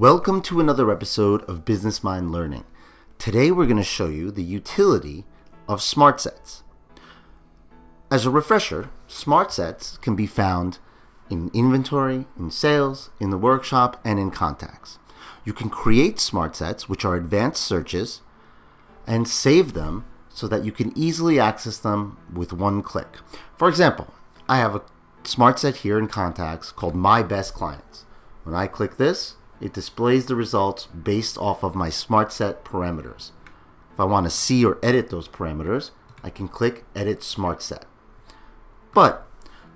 Welcome to another episode of Business Mind Learning. Today we're going to show you the utility of smart sets. As a refresher, smart sets can be found in inventory, in sales, in the workshop, and in contacts. You can create smart sets, which are advanced searches, and save them so that you can easily access them with one click. For example, I have a smart set here in contacts called My Best Clients. When I click this, it displays the results based off of my smart set parameters. If I want to see or edit those parameters, I can click Edit Smart Set. But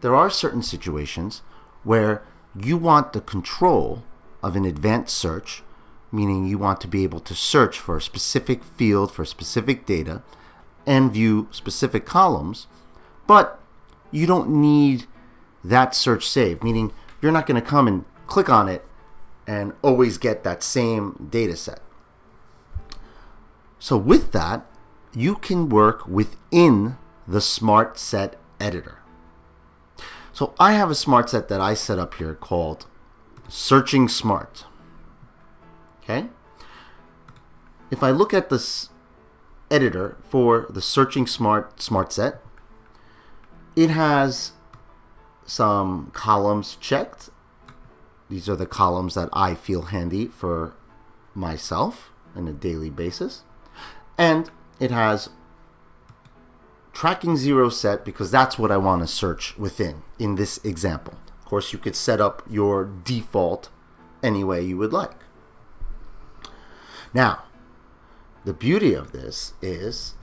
there are certain situations where you want the control of an advanced search, meaning you want to be able to search for a specific field, for specific data, and view specific columns, but you don't need that search saved, meaning you're not going to come and click on it and always get that same data set. So with that, you can work within the Smart Set Editor. So I have a smart set that I set up here called Searching Smart. Okay? If I look at this editor for the Searching Smart set, it has some columns checked. These are the columns that I feel handy for myself on a daily basis. And it has tracking 0 set because that's what I want to search within in this example. Of course, you could set up your default any way you would like. Now, the beauty of this is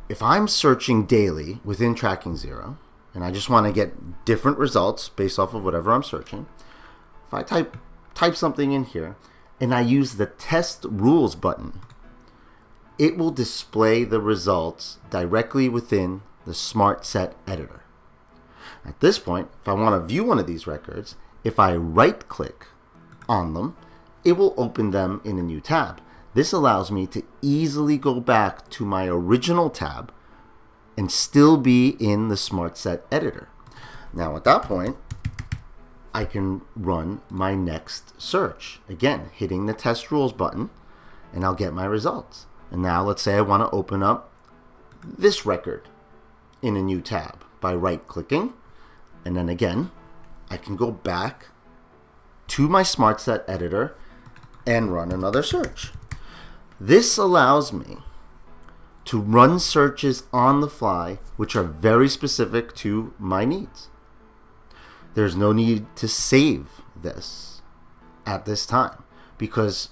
if I'm searching daily within tracking 0, and I just want to get different results based off of whatever I'm searching, if I type something in here and I use the Test Rules button, it will display the results directly within the Smart Set Editor. At this point, if I want to view one of these records, if I right-click on them, it will open them in a new tab. This allows me to easily go back to my original tab and still be in the Smart Set Editor. Now at that point, I can run my next search. Again, hitting the Test Rules button, and I'll get my results. And now let's say I want to open up this record in a new tab by right-clicking, and then again, I can go back to my Smart Set Editor and run another search. This allows me to run searches on the fly, which are very specific to my needs. There's no need to save this at this time because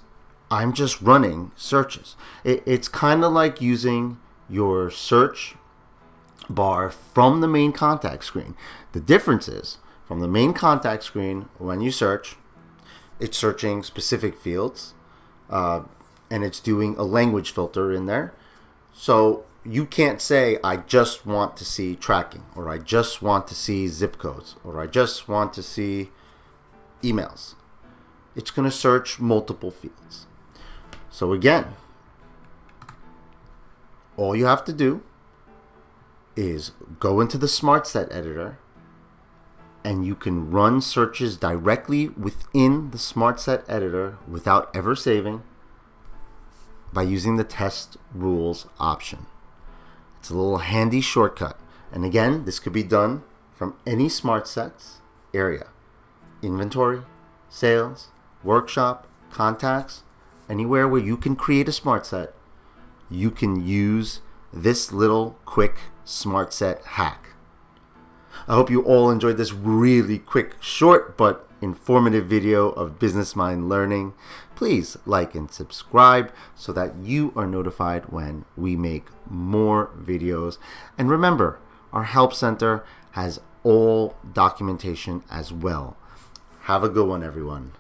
I'm just running searches. It's kind of like using your search bar from the main contact screen. The difference is from the main contact screen, when you search, it's searching specific fields and it's doing a language filter in there. So you can't say, I just want to see tracking, or I just want to see zip codes, or I just want to see emails. It's going to search multiple fields. So again, all you have to do is go into the Smart Set Editor, and you can run searches directly within the Smart Set Editor without ever saving, by using the Test Rules option. It's a little handy shortcut. And again, this could be done from any smart sets area. Inventory, sales, workshop, contacts, anywhere where you can create a smart set, you can use this little quick smart set hack. I hope you all enjoyed this really quick, short, but informative video of Business Mind Learning. Please like and subscribe so that you are notified when we make more videos. And remember, our Help Center has all documentation as well. Have a good one, everyone.